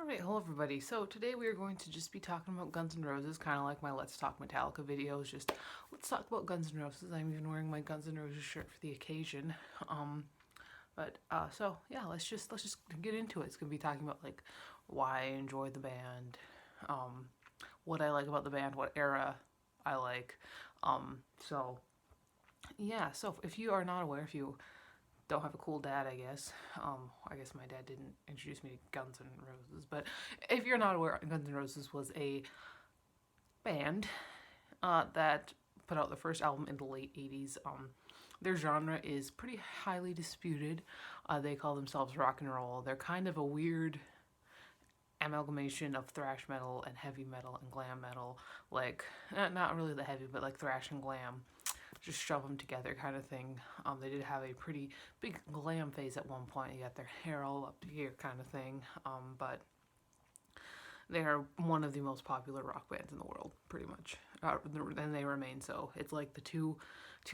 Alright, hello everybody. So today we are going to just be talking about Guns N' Roses, kind of like my Let's Talk Metallica videos. Just let's talk about Guns N' Roses. I'm even wearing my Guns N' Roses shirt for the occasion. So yeah, let's just get into it. It's gonna be talking about like why I enjoy the band, what I like about the band, what era I like. So yeah, so if you are not aware, if you don't have a cool dad, I guess my dad didn't introduce me to Guns N' Roses, but if you're not aware, Guns N' Roses was a band that put out their first album in the late 80s. Their genre is pretty highly disputed. They call themselves rock and roll. They're kind of a weird amalgamation of thrash metal and heavy metal and glam metal. Like, not really the heavy, but like thrash and glam. Just shove them together kind of thing. They did have a pretty big glam phase at one point. You got their hair all up to here kind of thing. But they are one of the most popular rock bands in the world, pretty much, and they remain so. It's like the two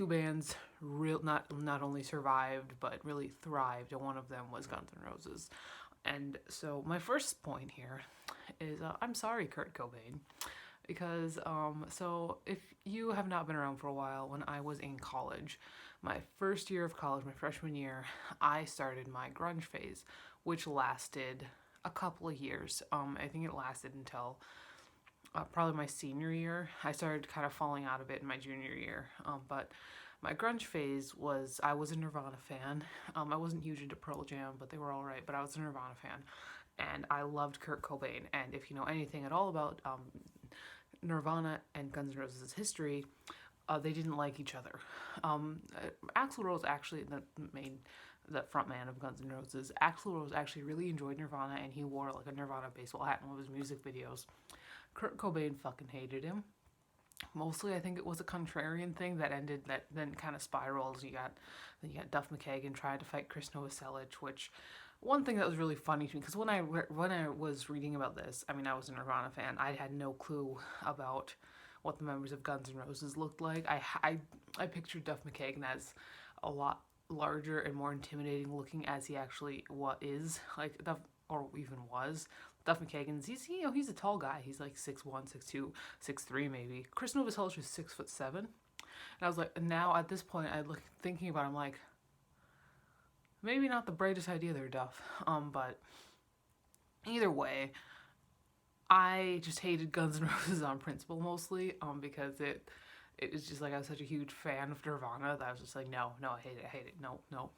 bands not only survived but really thrived, and one of them was Guns N' Roses. And so my first point here is I'm sorry, Kurt Cobain, because so if you have not been around for a while, when I was in college, my first year of college, my freshman year, I started my grunge phase, which lasted a couple of years. I think it lasted until probably my senior year. I started kind of falling out of it in my junior year. But my grunge phase was I was a Nirvana fan. I wasn't huge into Pearl Jam, but they were all right. But I was a Nirvana fan, and I loved Kurt Cobain. And if you know anything at all about Nirvana and Guns N' Roses' history, they didn't like each other. Axl Rose actually the front man of Guns N' Roses. Axl Rose actually really enjoyed Nirvana, and he wore like a Nirvana baseball hat in one of his music videos. Kurt Cobain fucking hated him. Mostly, I think it was a contrarian thing that then kind of spirals. Then you got Duff McKagan trying to fight Chris Novoselic, which one thing that was really funny to me, because when I was reading about this, I mean, I was a Nirvana fan. I had no clue about what the members of Guns N' Roses looked like. I pictured Duff McKagan as a lot larger and more intimidating looking as he actually is, like Duff, or even was. Duff McKagan's he's a tall guy. He's like 6'1", 6'2", 6'3" maybe. Chris Novoselic is 6'7", and I was like, now at this point, thinking about it, I'm like, maybe not the brightest idea there, Duff. But either way, I just hated Guns N' Roses on principle mostly, because it was just like I was such a huge fan of Nirvana that I was just like, no, I hate it, no, no.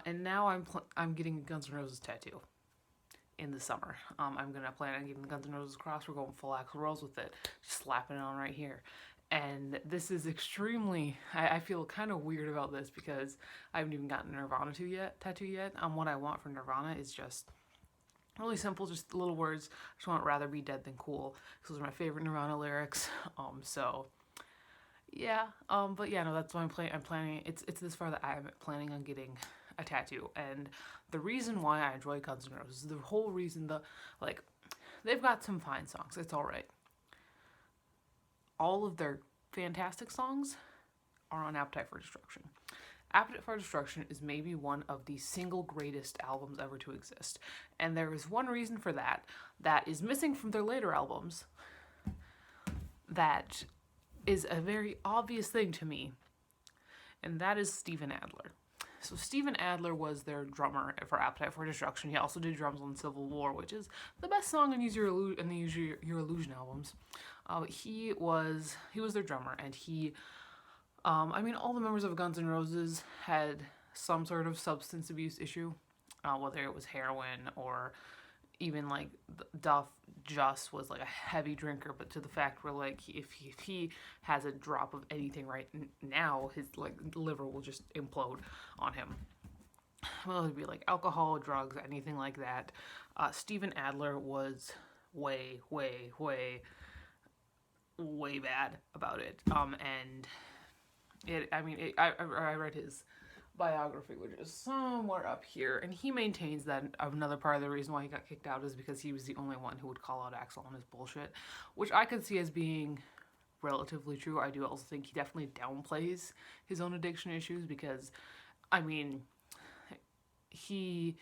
And now I'm getting a Guns N' Roses tattoo in the summer. I'm gonna plan on getting the Guns N' Roses cross. We're going full Axl Rose with it, just slapping it on right here. And this is extremely, I feel kind of weird about this because I haven't even gotten a Nirvana tattoo yet. What I want for Nirvana is just really simple, just little words. I just want rather be dead than cool. Those are my favorite Nirvana lyrics. So yeah, but yeah, no, that's why I'm planning. It's this far that I'm planning on getting a tattoo, and the reason why I enjoy Guns N' Roses, the whole reason, like, they've got some fine songs. It's all right. All of their fantastic songs are on Appetite for Destruction. Appetite for Destruction is maybe one of the single greatest albums ever to exist, and there is one reason for that is missing from their later albums. That is a very obvious thing to me, and that is Steven Adler. So Steven Adler was their drummer for Appetite for Destruction. He also did drums on Civil War, which is the best song in the Use Your Illusion albums. He was their drummer, and I mean, all the members of Guns N' Roses had some sort of substance abuse issue, whether it was heroin or even like Duff just was like a heavy drinker, but to the fact where like if he has a drop of anything right now, his like liver will just implode on him. Well, it'd be like alcohol, drugs, anything like that. Steven Adler was way bad about it. And I read his biography, which is somewhere up here, and he maintains that another part of the reason why he got kicked out is because he was the only one who would call out Axl on his bullshit, which I could see as being relatively true. I do also think he definitely downplays his own addiction issues because, I mean, he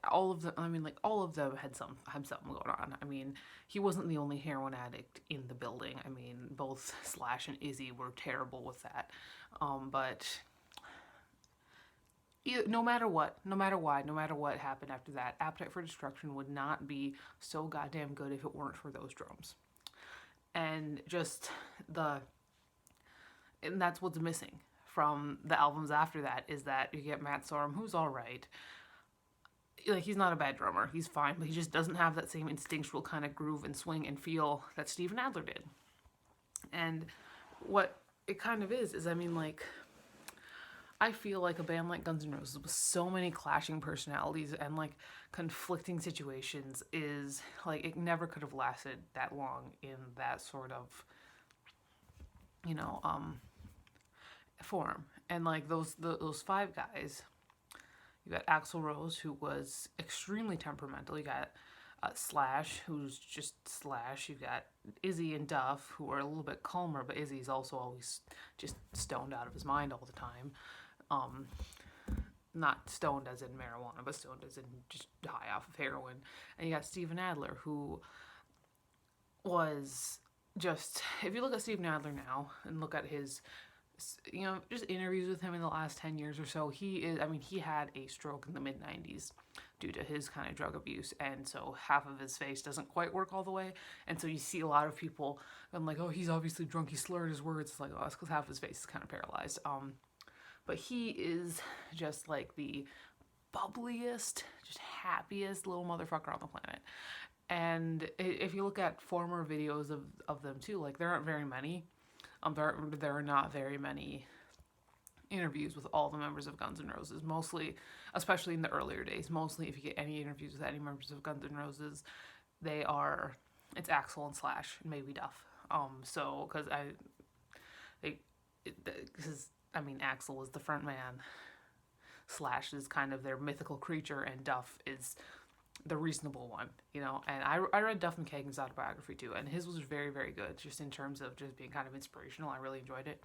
all of them. I mean, like all of them had something going on. I mean, he wasn't the only heroin addict in the building. I mean, both Slash and Izzy were terrible with that. But no matter what, no matter why, no matter what happened after that, Appetite for Destruction would not be so goddamn good if it weren't for those drums. And just the, and that's what's missing from the albums after that, is that you get Matt Sorum, who's all right. Like, he's not a bad drummer, he's fine, but he just doesn't have that same instinctual kind of groove and swing and feel that Steven Adler did. And what it kind of is I mean, like, I feel like a band like Guns N' Roses with so many clashing personalities and like conflicting situations is like, it never could have lasted that long in that sort of, you know, form. And like those five guys, you got Axl Rose, who was extremely temperamental. You got Slash, who's just Slash. You got Izzy and Duff, who are a little bit calmer, but Izzy's also always just stoned out of his mind all the time. Not stoned as in marijuana, but stoned as in just high off of heroin. And you got Steven Adler, who was just, if you look at Steven Adler now and look at his, you know, just interviews with him in the last 10 years or so, he had a stroke in the mid 90s due to his kind of drug abuse, and so half of his face doesn't quite work all the way, and so you see a lot of people, I'm like, oh, he's obviously drunk, he slurred his words. It's like, oh, that's because half his face is kind of paralyzed. But he is just like the bubbliest, just happiest little motherfucker on the planet. And if you look at former videos of them too, like, there aren't very many. There are not very many interviews with all the members of Guns N' Roses. Mostly, especially in the earlier days, mostly if you get any interviews with any members of Guns N' Roses, it's Axl and Slash and maybe Duff. So, because Axl was the front man, Slash is kind of their mythical creature, and Duff is the reasonable one, you know. And I read Duff McKagan's autobiography too, and his was very, very good, just in terms of just being kind of inspirational. I really enjoyed it.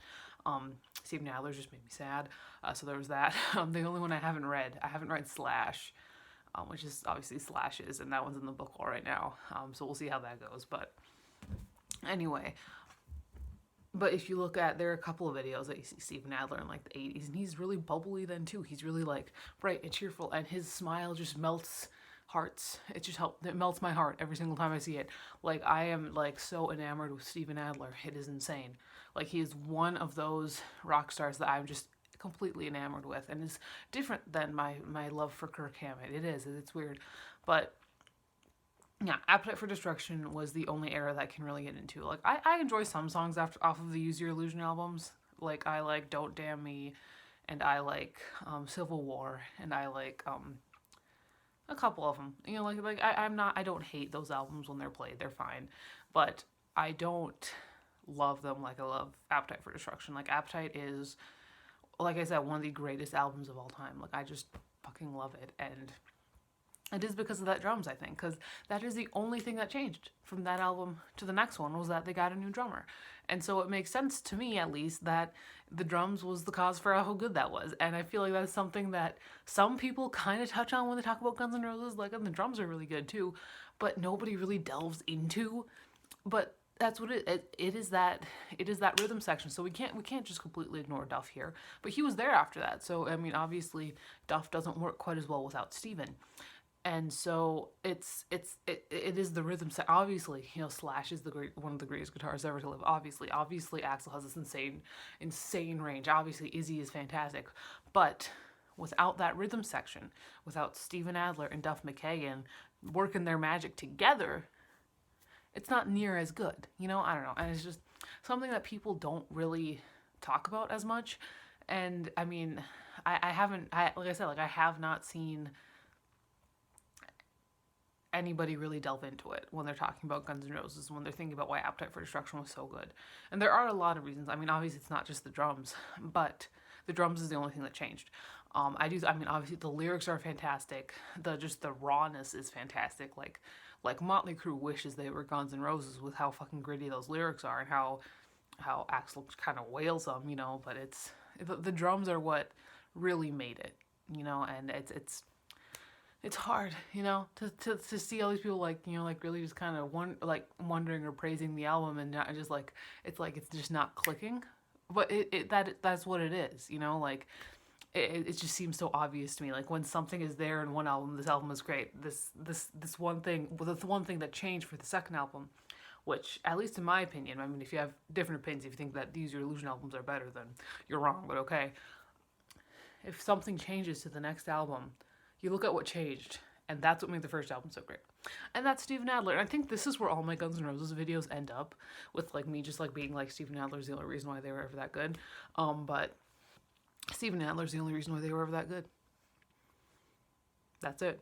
Steven Adler just made me sad, so there was that. The only one I haven't read Slash, which is obviously Slash's, and that one's in the book all right now, so we'll see how that goes. But anyway, but if you look at, there are a couple of videos that you see Steven Adler in like the 80s, and he's really bubbly then too. He's really like bright and cheerful, and his smile just melts hearts. It melts my heart every single time I see it. Like, I am like so enamored with Steven Adler. It is insane. Like, he is one of those rock stars that I'm just completely enamored with, and it's different than my love for Kirk Hammett. It's weird. But yeah, Appetite for Destruction was the only era that I can really get into. Like, I enjoy some songs off of the Use Your Illusion albums. Like, I like Don't Damn Me, and I like Civil War, and I like a couple of them. You know, I don't hate those albums when they're played. They're fine. But I don't love them like I love Appetite for Destruction. Like, Appetite is, like I said, one of the greatest albums of all time. Like, I just fucking love it. And it is because of that drums, I think, because that is the only thing that changed from that album to the next one, was that they got a new drummer. And so it makes sense to me, at least, that the drums was the cause for how good that was. And I feel like that's something that some people kind of touch on when they talk about Guns N' Roses, like, and the drums are really good too, but nobody really delves into. But that's what it is that rhythm section. So we can't just completely ignore Duff here. But he was there after that. So I mean, obviously Duff doesn't work quite as well without Steven. And so it is the rhythm set. Obviously, you know, Slash is one of the greatest guitarists ever to live. Obviously, Axl has this insane range. Obviously, Izzy is fantastic, but without that rhythm section, without Steven Adler and Duff McKagan working their magic together, it's not near as good. You know, I don't know, and it's just something that people don't really talk about as much. And I mean, I have not seen anybody really delve into it when they're talking about Guns N' Roses, when they're thinking about why Appetite for Destruction was so good. And there are a lot of reasons. I mean, obviously it's not just the drums, but the drums is the only thing that changed. Obviously the lyrics are fantastic. The rawness is fantastic. Like Motley Crue wishes they were Guns N' Roses with how fucking gritty those lyrics are, and how Axl kind of wails them, you know. But the drums are what really made it, you know. And it's hard, to see all these people like, like really just kind of wondering or praising the album and not just like it's just not clicking. But that's what it is, like it just seems so obvious to me. Like when something is there in one album, this album is great. This one thing, well, the one thing that changed for the second album, which at least in my opinion, I mean, if you have different opinions, if you think that these Your Illusion albums are better, then you're wrong. But okay, if something changes to the next album, you look at what changed, and that's what made the first album so great. And that's Steven Adler. And I think this is where all my Guns N' Roses videos end up, with like me just like being like Steven Adler's the only reason why they were ever that good. But Steven Adler's the only reason why they were ever that good. That's it.